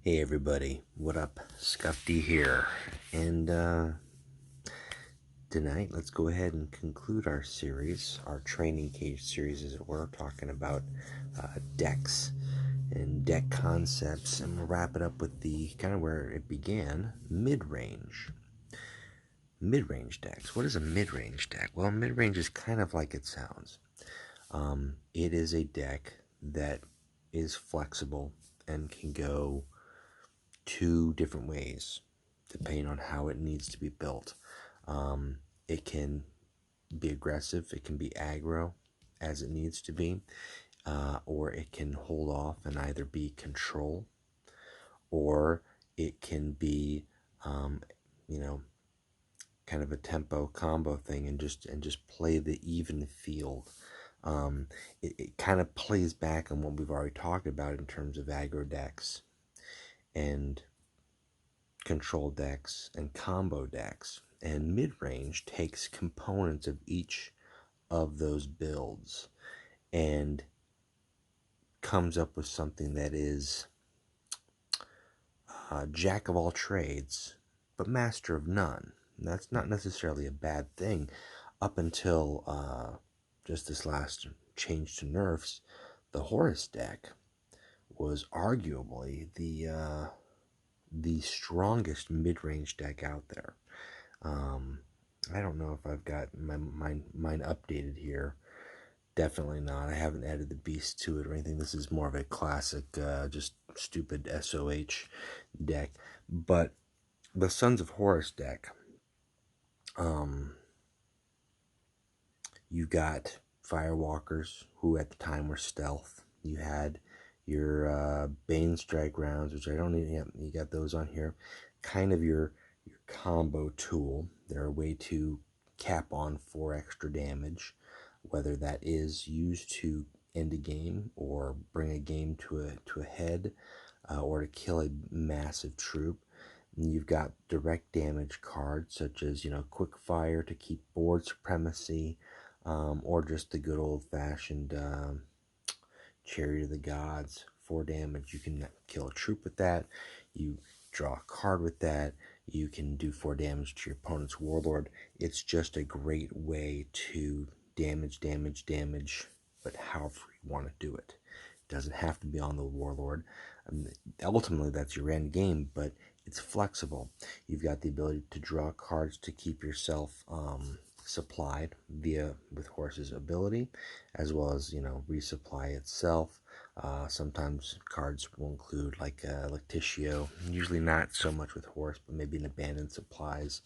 Hey everybody, what up? Scuffy here. And tonight, let's go ahead and conclude our series, our training cage series as it were, talking about decks and deck concepts, and we'll wrap it up with the kind of where it began, mid-range. Mid-range decks. What is a mid-range deck? Well, mid-range is kind of like it sounds. It is a deck that is flexible and can go two different ways depending on how it needs to be built. It can be aggressive, it can be aggro as it needs to be, or it can hold off and either be control, or it can be, you know, kind of a tempo combo thing and just play the even field. It kind of plays back on what we've already talked about in terms of aggro decks and control decks and combo decks, and mid-range takes components of each of those builds and comes up with something that is jack of all trades but master of none. And that's not necessarily a bad thing up until just this last change to nerfs. The Horus deck was arguably the strongest mid-range deck out there. I don't know if I've got mine updated here. Definitely not. I haven't added the beast to it or anything. This is more of a classic, just stupid SOH deck. But the Sons of Horus deck, you got Firewalkers, who at the time were stealth. You had your Bane Strike rounds, which I don't need. Yeah, you got those on here. Kind of your combo tool. They're a way to cap on 4 extra damage, whether that is used to end a game or bring a game to a head, or to kill a massive troop. And you've got direct damage cards such as quick fire to keep board supremacy, or just the good old fashioned Chariot of the Gods, 4 damage. You can kill a troop with that. You draw a card with that. You can do 4 damage to your opponent's warlord. It's just a great way to damage, but however you want to do it. It doesn't have to be on the warlord. Ultimately, that's your end game, but it's flexible. You've got the ability to draw cards to keep yourself supplied with Horus's ability, as well as resupply itself. Sometimes cards will include like Lactitio, usually not so much with Horus, but maybe in abandoned supplies.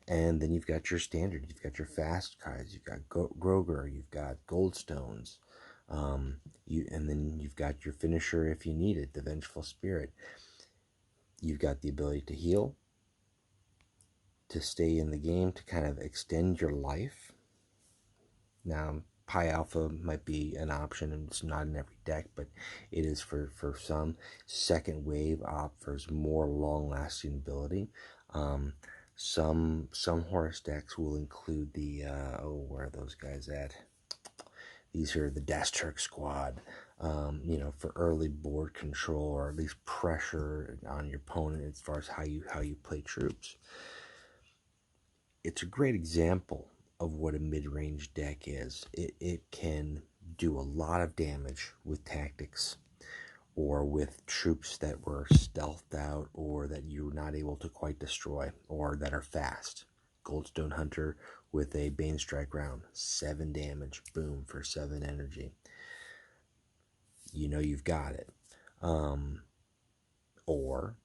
And then you've got your standard, you've got your fast cards, you've got Groger, you've got Goldstones, and then you've got your finisher if you need it, the Vengeful Spirit. You've got the ability to heal, to stay in the game, to kind of extend your life. Now, Pi Alpha might be an option, and it's not in every deck, but it is for some. Second Wave offers more long-lasting ability. Some Horus decks will include the where are those guys at? These are the Das Turk squad. For early board control, or at least pressure on your opponent as far as how you play troops. It's a great example of what a mid-range deck is. It can do a lot of damage with tactics, or with troops that were stealthed out, or that you're not able to quite destroy, or that are fast. Goldstone Hunter with a Bane Strike round, 7 damage, boom, for 7 energy. You've got it. Or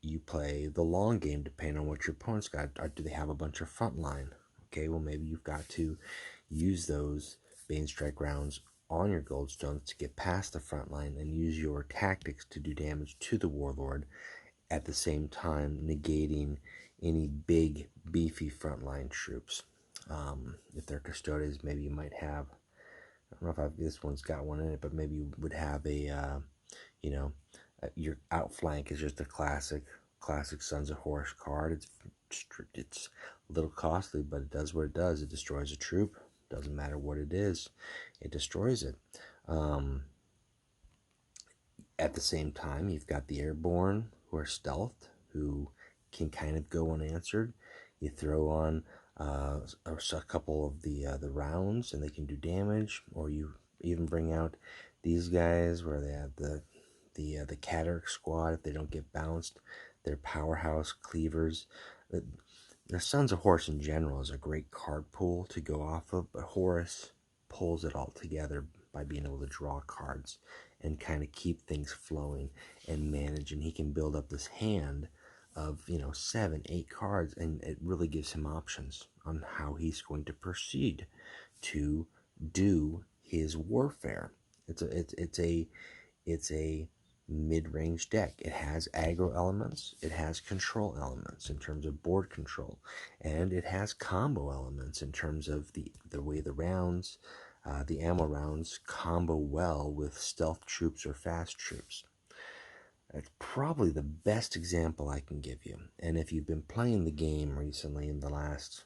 you play the long game depending on what your opponent's got. Do they have a bunch of frontline? Okay, well, maybe you've got to use those Bane Strike rounds on your Goldstones to get past the front line and use your tactics to do damage to the warlord, at the same time negating any big beefy frontline troops. If they're custodians, maybe you might have, I don't know if this one's got one in it, but maybe you would have a your outflank is just a classic Sons of Horus card. It's a little costly, but it does what it does. It destroys a troop. Doesn't matter what it is, it destroys it. At the same time, you've got the airborne who are stealthed, who can kind of go unanswered. You throw on a couple of the rounds, and they can do damage. Or you even bring out these guys where they have the Catterick squad. If they don't get bounced, they're powerhouse cleavers. The Sons of Horus in general is a great card pool to go off of, but Horus pulls it all together by being able to draw cards and kind of keep things flowing and manage. And he can build up this hand of 7, 8 cards, and it really gives him options on how he's going to proceed to do his warfare. It's a mid-range deck. It has aggro elements, it has control elements in terms of board control, and it has combo elements in terms of the way the rounds, the ammo rounds combo well with stealth troops or fast troops. That's probably the best example I can give you. And if you've been playing the game recently in the last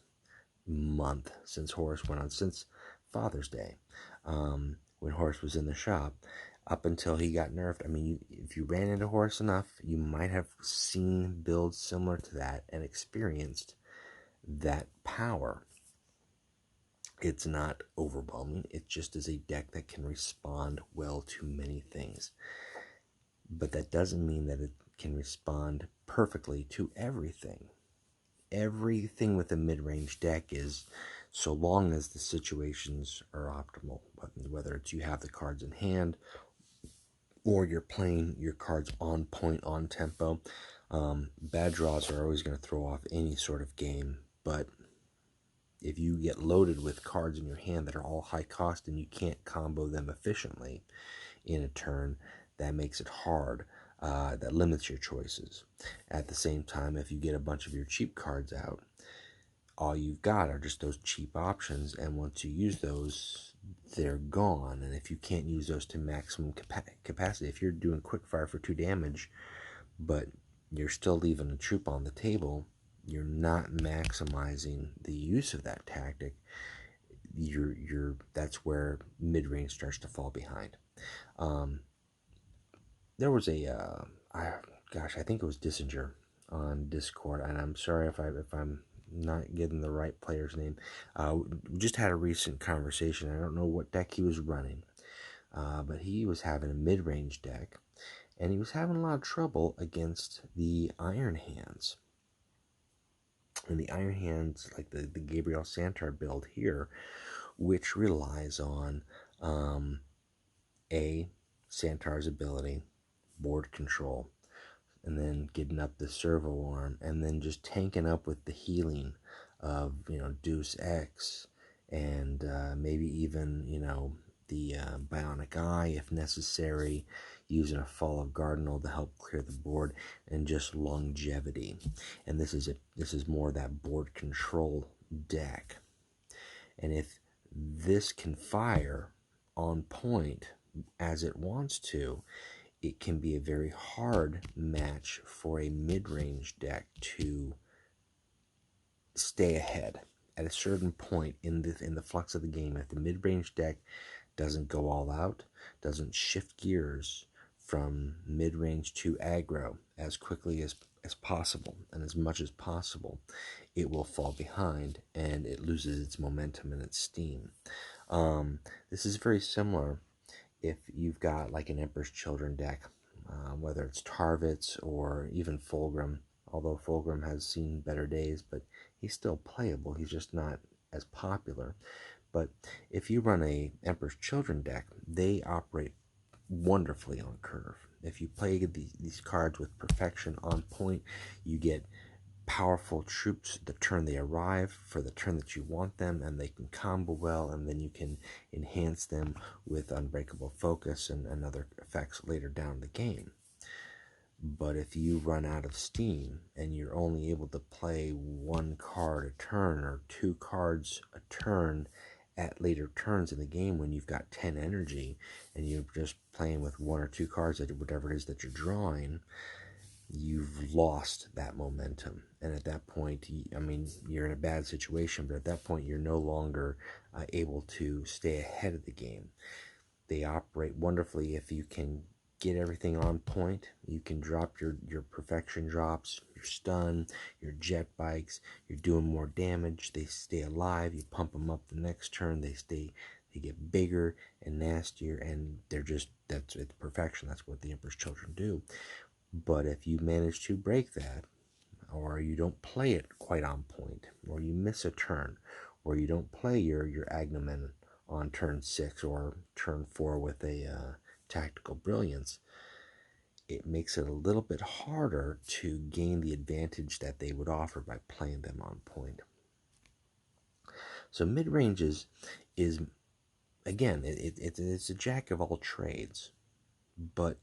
month since Horus went on, since Father's Day, when Horus was in the shop, up until he got nerfed. I mean, if you ran into Horus enough, you might have seen builds similar to that and experienced that power. It's not overwhelming. It just is a deck that can respond well to many things. But that doesn't mean that it can respond perfectly to everything. Everything with a mid-range deck is, so long as the situations are optimal, whether it's you have the cards in hand or you're playing your cards on point, on tempo. Bad draws are always going to throw off any sort of game, but if you get loaded with cards in your hand that are all high cost and you can't combo them efficiently in a turn, that makes it hard. That limits your choices. At the same time, if you get a bunch of your cheap cards out, all you've got are just those cheap options, and once you use those, they're gone. And if you can't use those to maximum capacity, if you're doing quick fire for 2 damage, but you're still leaving a troop on the table, you're not maximizing the use of that tactic. That's where mid-range starts to fall behind. There was I think it was Dissinger on Discord, and I'm sorry if I'm not getting the right player's name. We just had a recent conversation. I don't know what deck he was running, but he was having a mid-range deck, and he was having a lot of trouble against the Iron Hands. And the Iron Hands, like the Gabriel Santar build here, which relies on Santar's ability, board control, and then getting up the servo arm, and then just tanking up with the healing of Deus Ex, and maybe even the Bionic Eye if necessary, using a Fall of Cardinal to help clear the board, and just longevity. And this is more that board control deck. And if this can fire on point as it wants to, it can be a very hard match for a mid-range deck to stay ahead. At a certain point in the flux of the game, if the mid-range deck doesn't go all out, doesn't shift gears from mid-range to aggro as quickly as possible and as much as possible, it will fall behind and it loses its momentum and its steam. This is very similar if you've got like an Emperor's Children deck, whether it's Tarvitz or even Fulgrim, although Fulgrim has seen better days, but he's still playable. He's just not as popular. But if you run a Emperor's Children deck, they operate wonderfully on curve. If you play these cards with perfection on point, you get powerful troops the turn they arrive for the turn that you want them, and they can combo well, and then you can enhance them with Unbreakable Focus and other effects later down the game. But if you run out of steam and you're only able to play 1 card a turn or 2 cards a turn at later turns in the game when you've got 10 energy and you're just playing with 1 or 2 cards, whatever it is that you're drawing, you've lost that momentum. And at that point, you're in a bad situation, but at that point, you're no longer able to stay ahead of the game. They operate wonderfully if you can get everything on point. You can drop your perfection drops, your stun, your jet bikes. You're doing more damage. They stay alive. You pump them up the next turn. They get bigger and nastier, and it's perfection. That's what the Emperor's Children do. But if you manage to break that, or you don't play it quite on point, or you miss a turn, or you don't play your Agnomen on turn 6 or turn 4 with a tactical brilliance, it makes it a little bit harder to gain the advantage that they would offer by playing them on point. So mid-range is again, it's a jack of all trades, but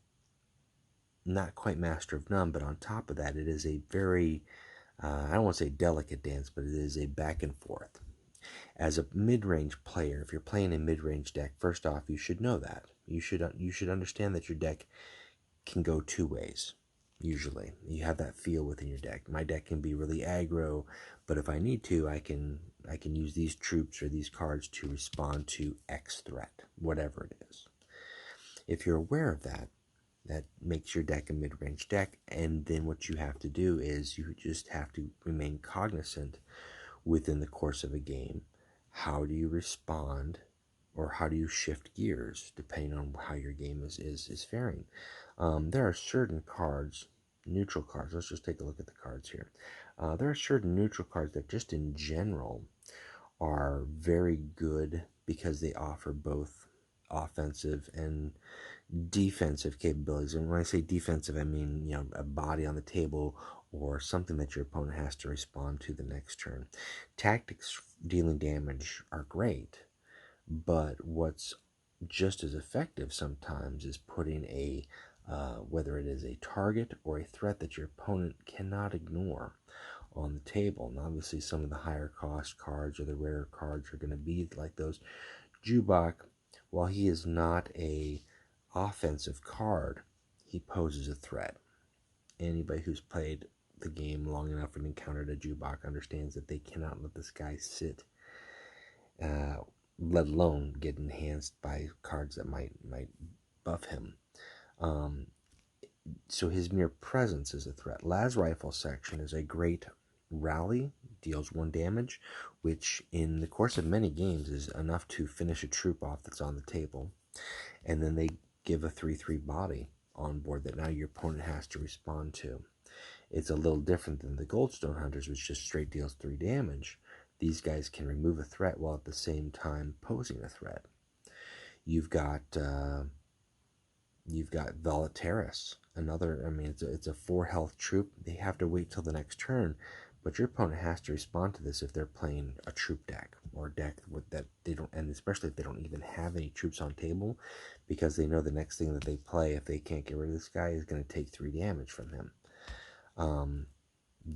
not quite master of none. But on top of that, it is a very, I don't want to say delicate dance, but it is a back and forth. As a mid-range player, if you're playing a mid-range deck, first off, you should know that. You should understand that your deck can go two ways. Usually, you have that feel within your deck. My deck can be really aggro, but if I need to, I can use these troops or these cards to respond to X threat, whatever it is. If you're aware of that, that makes your deck a mid-range deck, and then what you have to do is you just have to remain cognizant within the course of a game. How do you respond, or how do you shift gears depending on how your game is faring? There are certain cards, neutral cards. Let's just take a look at the cards here. There are certain neutral cards that just in general are very good because they offer both offensive and defensive capabilities. And when I say defensive, I mean, a body on the table or something that your opponent has to respond to the next turn. Tactics dealing damage are great, but what's just as effective sometimes is putting whether it is a target or a threat that your opponent cannot ignore on the table. And obviously some of the higher cost cards or the rarer cards are going to be like those. Jubak, while he is not a offensive card, he poses a threat. Anybody who's played the game long enough and encountered a Jubak understands that they cannot let this guy sit, let alone get enhanced by cards that might buff him. So his mere presence is a threat. Las Rifle Section is a great rally, deals 1 damage, which in the course of many games is enough to finish a troop off that's on the table. And then they give a 3/3 body on board that now your opponent has to respond to. It's a little different than the Goldstone Hunters, which just straight deals 3 damage. These guys can remove a threat while at the same time posing a threat. You've got Volitaris, another. I mean, it's a 4 health troop. They have to wait till the next turn, but your opponent has to respond to this if they're playing a troop deck or a deck with that they don't, and especially if they don't even have any troops on table, because they know the next thing that they play, if they can't get rid of this guy, is going to take 3 damage from him.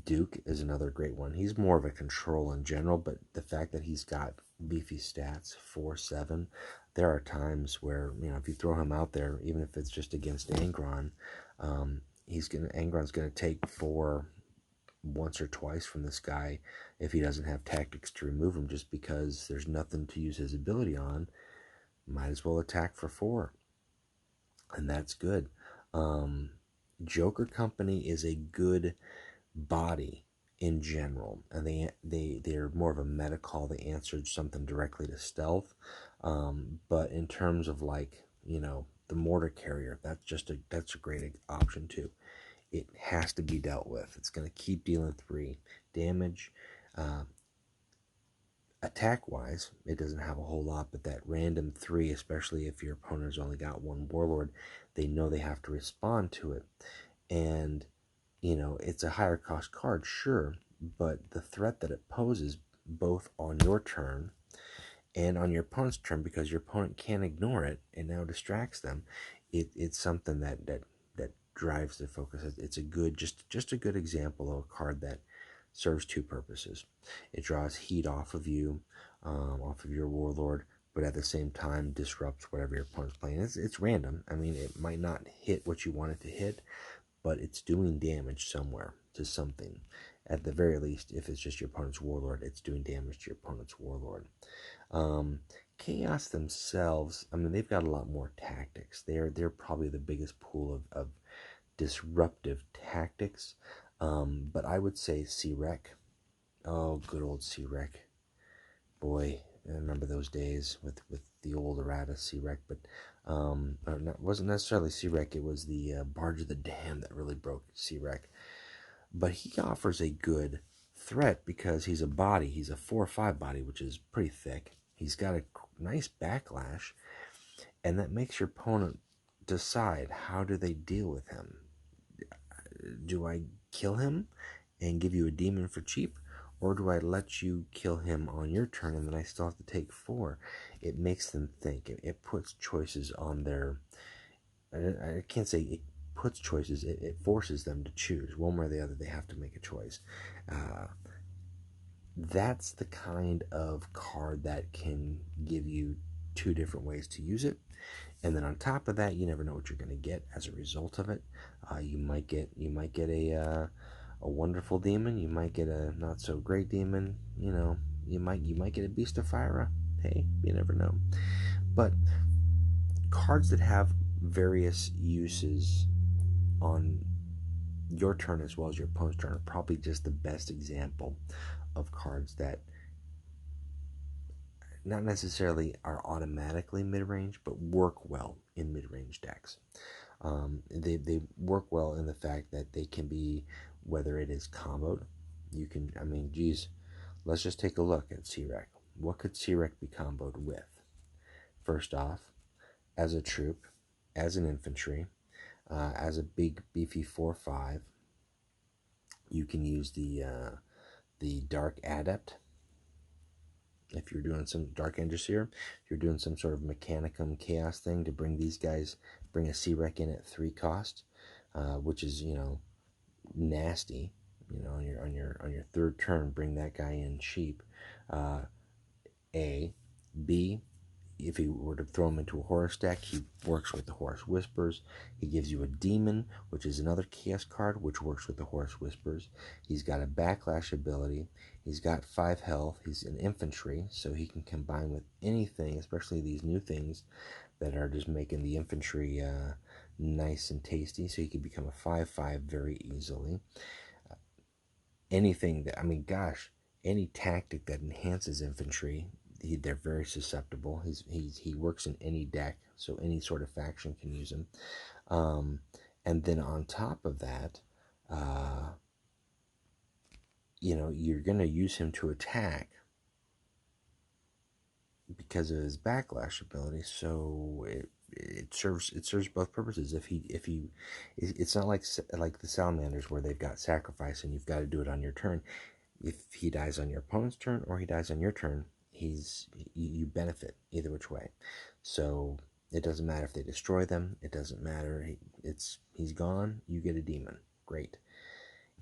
Duke is another great one. He's more of a control in general, but the fact that he's got beefy stats, 4/7, there are times where, if you throw him out there, even if it's just against Angron, Angron's gonna take 4 once or twice from this guy if he doesn't have tactics to remove him, just because there's nothing to use his ability on. Might as well attack for 4, and that's good. Joker Company is a good body in general, and they're more of a meta call. They answered something directly to stealth, but in terms of the mortar carrier, that's a great option too. It has to be dealt with. It's going to keep dealing 3 damage. Attack wise, it doesn't have a whole lot, but that random 3, especially if your opponent's only got 1 warlord, they know they have to respond to it. And it's a higher cost card, sure, but the threat that it poses both on your turn and on your opponent's turn, because your opponent can't ignore it and now distracts them, it's something that drives the focus. It's a good, just a good example of a card that serves 2 purposes. It draws heat off of you, off of your warlord, but at the same time disrupts whatever your opponent's playing. It's random. I mean, it might not hit what you want it to hit, but it's doing damage somewhere to something. At the very least, if it's just your opponent's warlord, it's doing damage to your opponent's warlord. Chaos themselves, I mean, they've got a lot more tactics. They're probably the biggest pool of disruptive tactics. But I would say C-Rec. Oh, good old C-Rec. Boy, I remember those days with the old errata C-Rec, but it wasn't necessarily C-Rec, it was the Barge of the Dam that really broke C-Rec. But he offers a good threat because he's a 4/5 body, which is pretty thick. He's got a nice backlash, and that makes your opponent decide, how do they deal with him. Do I kill him and give you a demon for cheap, or do I let you kill him on your turn and then I still have to take 4? It makes them think. It puts choices on their... I can't say it puts choices. It forces them to choose. One way or the other, they have to make a choice. That's the kind of card that can give you 2 different ways to use it. And then on top of that, you never know what you're going to get as a result of it. You might get a wonderful demon. You might get a not so great demon. You might get a Beast of Fire. Hey, you never know. But cards that have various uses on your turn as well as your opponent's turn are probably just the best example of cards that not necessarily are automatically mid-range, but work well in mid-range decks. They work well in the fact that they can be, whether it is comboed, geez, let's just take a look at C-Rec. What could C-Rec be comboed with? First off, as a troop, as an infantry, as a big beefy 4/5, you can use the Dark Adept. If you're doing some Dark Angelseer, if you're doing some sort of Mechanicum Chaos thing to bring a C-Rec in at 3 cost, which is, nasty. On your 3rd turn, bring that guy in cheap. A. B. If you were to throw him into a Horus deck, he works with the Horus Whispers. He gives you a Demon, which is another Chaos card, which works with the Horus Whispers. He's got a Backlash ability. He's got 5 health. He's an infantry, so he can combine with anything, especially these new things that are just making the infantry nice and tasty. So he can become a 5/5 very easily. Anything that, any tactic that enhances infantry, they're very susceptible. He works in any deck, so any sort of faction can use him. And then on top of that, you're going to use him to attack because of his backlash ability. So it serves both purposes. It's not like the salamanders where they've got sacrifice and you've got to do it on your turn. If he dies on your opponent's turn or he dies on your turn, you benefit either which way. So it doesn't matter if they destroy them. It doesn't matter. He's gone. You get a demon. Great.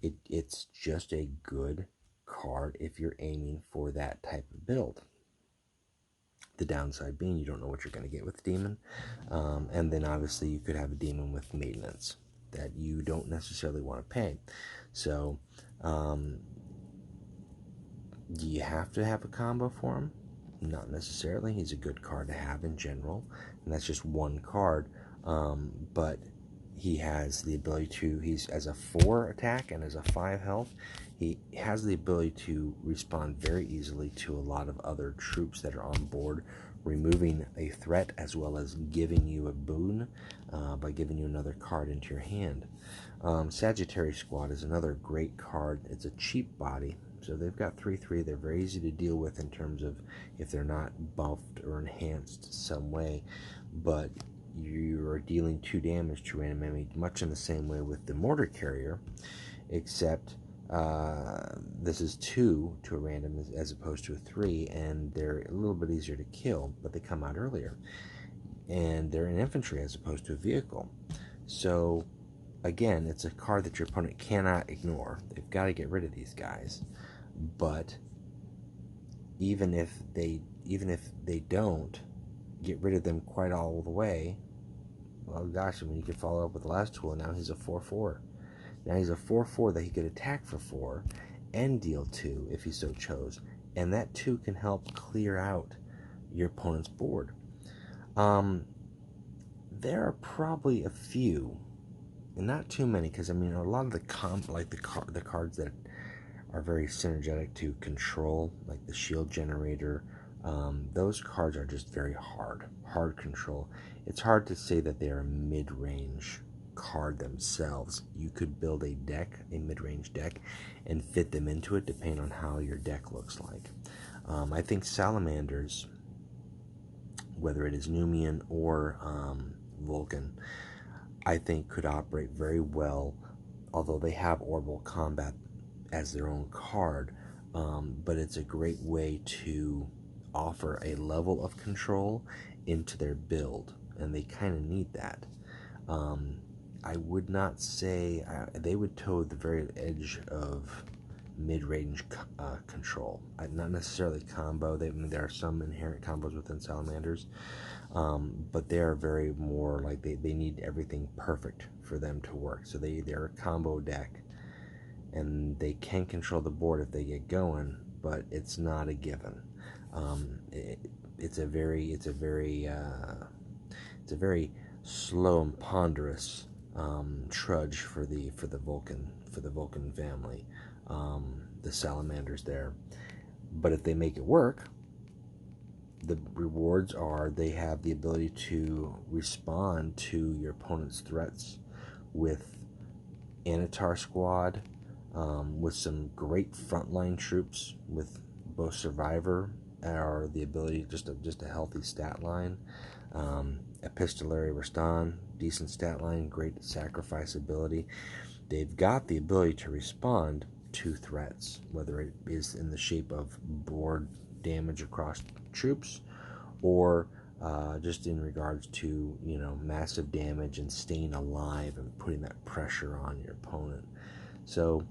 It's just a good card if you're aiming for that type of build. The downside being you don't know what you're going to get with the demon. And then obviously you could have a demon with maintenance that you don't necessarily want to pay. So do you have to have a combo for him? Not necessarily. He's a good card to have in general, and that's just one card. But he has the ability to, he's as a 4 attack and as a 5 health, he has the ability to respond very easily to a lot of other troops that are on board, removing a threat as well as giving you a boon by giving you another card into your hand. Sagittarius Squad is another great card. It's a cheap body, so they've got 3/3. They're very easy to deal with in terms of if they're not buffed or enhanced some way, but you are dealing 2 damage to random enemy, much in the same way with the Mortar Carrier, except this is 2 to a random as opposed to a 3, and they're a little bit easier to kill, but they come out earlier. And they're an infantry as opposed to a vehicle. So, again, it's a card that your opponent cannot ignore. They've got to get rid of these guys. But even if they don't get rid of them quite all the way, well, gosh, you could follow up with the last tool. Now he's a 4/4. Now he's a 4/4 that he could attack for 4 and deal 2 if he so chose. And that 2 can help clear out your opponent's board. There are probably a few, and not too many, because I mean a lot of the the cards that are very synergetic to control, like the shield generator. Those cards are just very hard control. It's hard to say that they're a mid-range card themselves. You could build a mid-range deck, and fit them into it depending on how your deck looks like. I think salamanders, whether it is Numian or Vulcan, I think could operate very well, although they have orbital combat as their own card, but it's a great way to offer a level of control into their build, and they kind of need that. I would not say they would toe the very edge of mid-range control. Not necessarily combo. There are some inherent combos within salamanders, but they are very more like they need everything perfect for them to work. So they're a combo deck, and they can control the board if they get going, but it's not a given. It's a very slow and ponderous trudge for the Vulcan family, the salamanders there. But if they make it work, the rewards are they have the ability to respond to your opponent's threats with Anatar squad, with some great frontline troops with both survivor or the ability just a healthy stat line. Epistolary Reston, decent stat line, great sacrifice ability. They've got the ability to respond to threats, whether it is in the shape of board damage across troops, or just in regards to massive damage and staying alive and putting that pressure on your opponent. So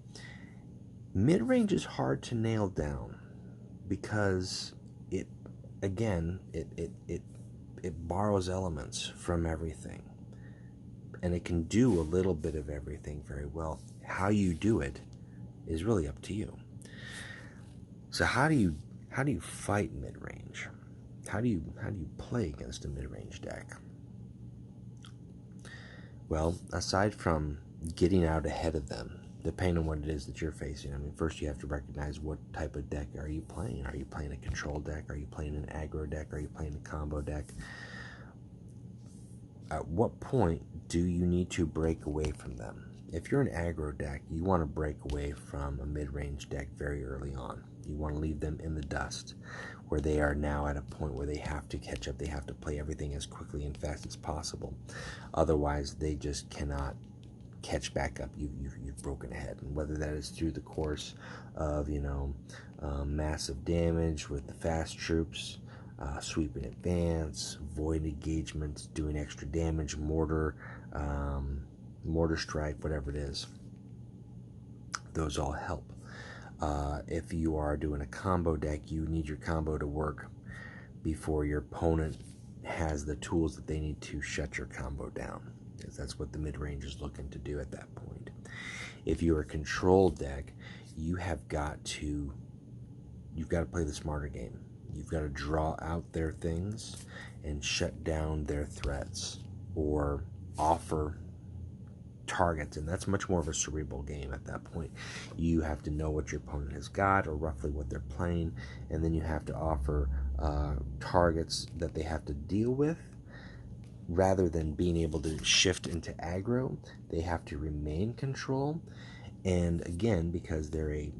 mid-range is hard to nail down because it borrows elements from everything, and it can do a little bit of everything very well. How you do it is really up to you. So how do you fight mid-range? How do you play against a mid-range deck? Well, aside from getting out ahead of them, depending on what it is that you're facing, I mean, first you have to recognize what type of deck are you playing. Are you playing a control deck? Are you playing an aggro deck? Are you playing a combo deck? At what point do you need to break away from them? If you're an aggro deck, you want to break away from a mid-range deck very early on. You want to leave them in the dust, where they are now at a point where they have to catch up. They have to play everything as quickly and fast as possible. Otherwise, they just cannot catch back up. You've broken ahead. And whether that is through the course of massive damage with the fast troops, sweep in advance, void engagements, doing extra damage, mortar strike, whatever it is, those all help. If you are doing a combo deck, you need your combo to work before your opponent has the tools that they need to shut your combo down, because that's what the mid-range is looking to do at that point. If you're a control deck, you've got to play the smarter game. You've got to draw out their things and shut down their threats, or offer targets, and that's much more of a cerebral game at that point. You have to know what your opponent has got, or roughly what they're playing, and then you have to offer targets that they have to deal with. Rather than being able to shift into aggro, they have to remain control. And again, because they're a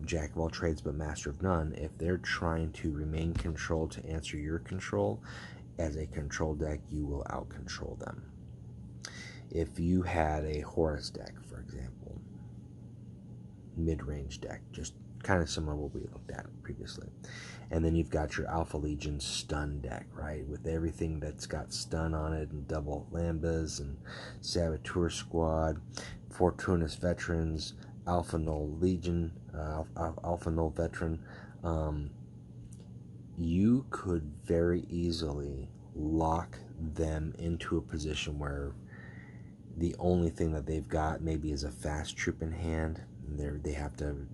jack of all trades but master of none, if they're trying to remain controlled to answer your control, as a control deck, you will out-control them. If you had a Horus deck, for example, mid-range deck, just kind of similar to what we looked at previously, and then you've got your Alpha Legion stun deck, right, with everything that's got stun on it, and double lambdas, and Saboteur Squad, Fortuitous Veterans, Alpha Null Legion, Alpha Null Veteran, you could very easily lock them into a position where the only thing that they've got maybe is a fast troop in hand, And they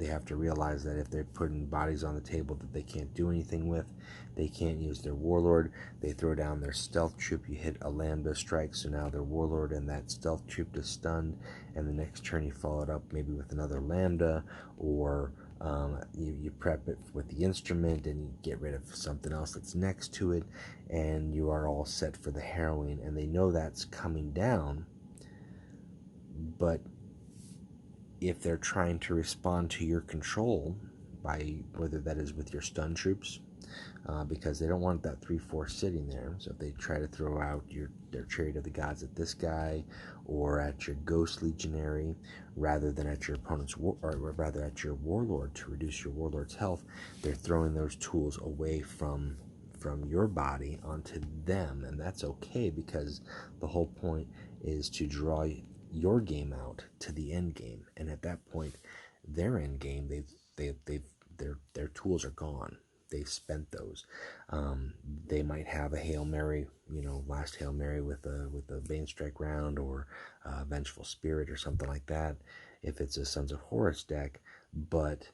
have to realize that if they're putting bodies on the table that they can't do anything with, they can't use their warlord. They throw down their stealth troop. You hit a lambda strike, so now their warlord and that stealth troop is stunned. And the next turn you follow it up maybe with another lambda, or you prep it with the instrument and you get rid of something else that's next to it, and you are all set for the harrowing. And they know that's coming down, but if they're trying to respond to your control, by whether that is with your stun troops, because they don't want that 3-4 sitting there. So if they try to throw out their Chariot of the Gods at this guy, or at your Ghost Legionary, rather than at your opponent's or rather at your warlord to reduce your warlord's health, they're throwing those tools away from your body onto them, and that's okay, because the whole point is to draw your game out to the end game. And at that point, their end game, their tools are gone. They've spent those. They might have a Hail Mary, last Hail Mary with a Bane Strike round, or Vengeful Spirit or something like that, if it's a Sons of Horus deck. But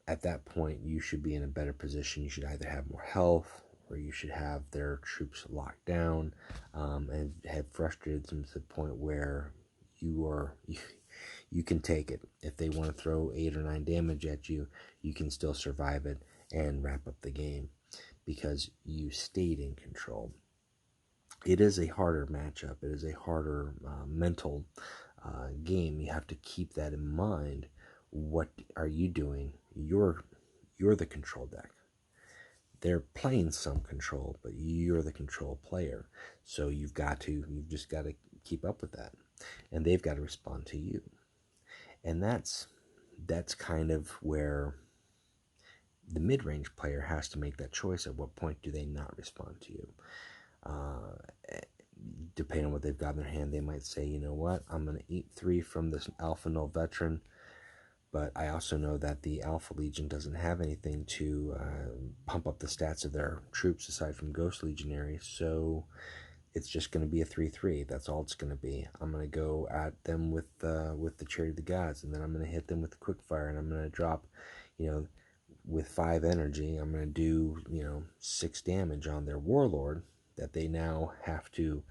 at that point, you should be in a better position. You should either have more health, or you should have their troops locked down, and have frustrated them to the point where you can take it. If they want to throw 8 or 9 damage at you, you can still survive it and wrap up the game, because you stayed in control. It is a harder matchup. It is a harder mental game. You have to keep that in mind. What are you doing? You're the control deck. They're playing some control, but you're the control player. So you've just got to keep up with that, and they've got to respond to you. And that's kind of where the mid-range player has to make that choice. At what point do they not respond to you? Depending on what they've got in their hand, they might say, you know what, I'm going to eat 3 from this Alpha Null Veteran, but I also know that the Alpha Legion doesn't have anything to pump up the stats of their troops aside from Ghost Legionary, so it's just going to be a 3-3. That's all it's going to be. I'm going to go at them with the Chariot of the Gods, and then I'm going to hit them with the Quickfire, and I'm going to drop, with 5 energy, I'm going to do, 6 damage on their Warlord that they now have to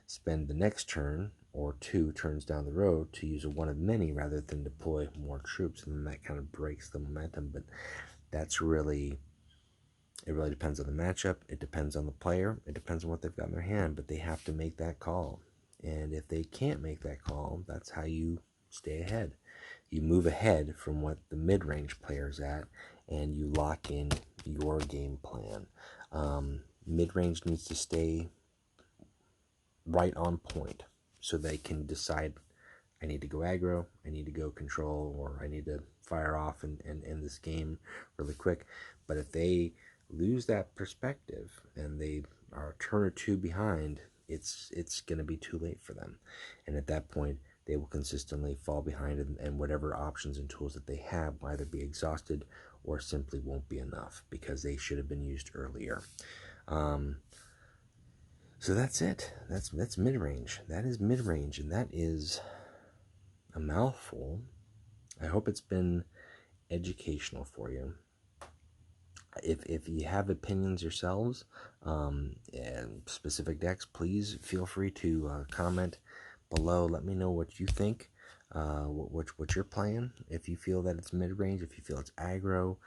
spend the next turn or 2 turns down the road to use a one of many rather than deploy more troops, and then that kind of breaks the momentum. But it really depends on the matchup. It depends on the player. It depends on what they've got in their hand, but they have to make that call. And if they can't make that call, that's how you stay ahead. You move ahead from what the mid-range player's at, and you lock in your game plan. Mid-range needs to stay right on point so they can decide, I need to go aggro, I need to go control, or I need to fire off and end this game really quick. But if they lose that perspective and they are a turn or 2 behind, it's going to be too late for them. And at that point, they will consistently fall behind, and whatever options and tools that they have will either be exhausted or simply won't be enough because they should have been used earlier. So that's it. That's mid-range. That is mid-range, and that is a mouthful. I hope it's been educational for you. If you have opinions yourselves and specific decks, please feel free to comment below. Let me know what you think, what you're playing. If you feel that it's mid-range, if you feel it's aggro,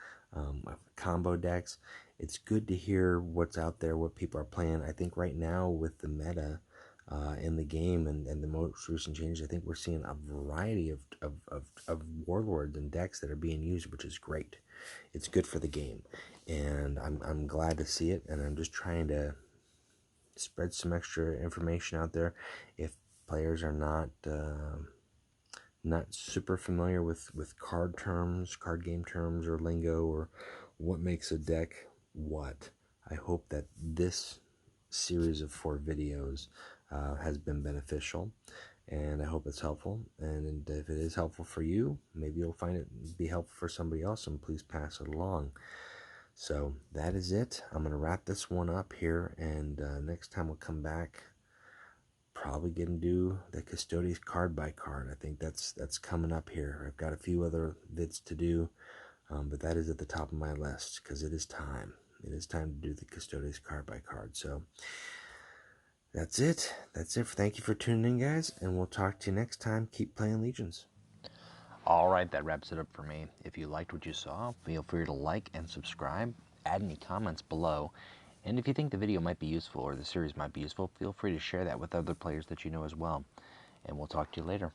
combo decks. It's good to hear what's out there, what people are playing. I think right now with the meta in the game and the most recent changes, I think we're seeing a variety of warlords and decks that are being used, which is great. It's good for the game, and I'm glad to see it, and I'm just trying to spread some extra information out there. If players are not super familiar with card game terms, or lingo, or what makes a deck what, I hope that this series of 4 videos has been beneficial, and I hope it's helpful. And if it is helpful for you, maybe you'll find it be helpful for somebody else, and please pass it along. So that is it. I'm going to wrap this one up here, and next time we'll come back probably going to do the Custodes card by card. I think that's coming up here. I've got a few other vids to do, but that is at the top of my list because it is time. It is time to do the Custodes card by card. So that's it. Thank you for tuning in, guys, and we'll talk to you next time. Keep playing Legions. Alright, that wraps it up for me. If you liked what you saw, feel free to like and subscribe, add any comments below, and if you think the video might be useful or the series might be useful, feel free to share that with other players that you know as well. And we'll talk to you later.